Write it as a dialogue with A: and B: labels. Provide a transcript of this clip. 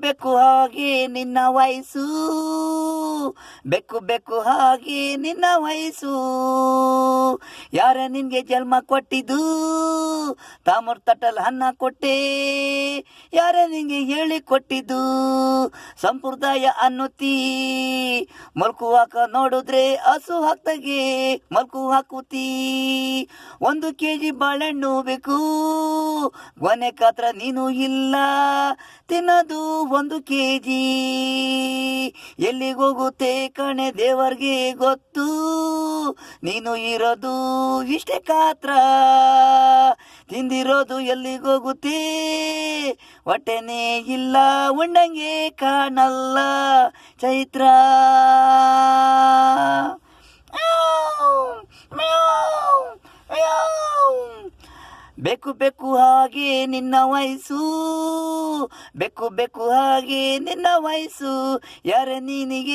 A: ಬೆಕ್ಕು ಹಾಗೆ ನಿನ್ನ ವಯಸ್ಸು, ಬೆಕ್ಕು ಹಾಗೆ ನಿನ್ನ ವಯಸ್ಸು. ಯಾರ ನಿನ್ಗೆ ಜನ್ಮ ಕೊಟ್ಟಿದ್ದು, ತಾಮರ್ ತಟ್ಟಲ್ ಅನ್ನ ಕೊಟ್ಟೆ, ಯಾರ ನಿನ್ಗೆ ಹೇಳಿ ಕೊಟ್ಟಿದ್ದು. ಸಂಪ್ರದಾಯ ಅನ್ನುತ್ತೀ, ಮಲ್ಕುವಾಕ ನೋಡಿದ್ರೆ ಹಸು ಹಾಕ್ತಾಗೆ ಮಲ್ಕು ಹಾಕುತ್ತೀ. 1 kg ಬಾಳೆಹಣ್ಣು ಬೇಕು, ಕೊನೆ ಕಾತ್ರ ನೀನು ಇಲ್ಲ, ತಿನ್ನೋದು 1 kg. ಎಲ್ಲಿಗೋಗುತ್ತೆ ಕಣೆ ದೇವರ್ಗೆ ಗೊತ್ತು, ನೀನು ಇರೋದು ಇಷ್ಟೇ ಕಾತ್ರ. ತಿಂದಿರೋದು ಎಲ್ಲಿಗೋಗುತ್ತೆ, ಹೊಟ್ಟೆನೇ ಇಲ್ಲ, ಉಂಡಂಗೆ ಕಾಣಲ್ಲ ಚೈತ್ರ. ಬೆಕ್ಕು ಹಾಗೆ ನಿನ್ನ ವಯಸ್ಸು, ಬೆಕ್ಕು ಹಾಗೆ ನಿನ್ನ ವಯಸ್ಸು. ಯಾರ ನೀನಿಗೆ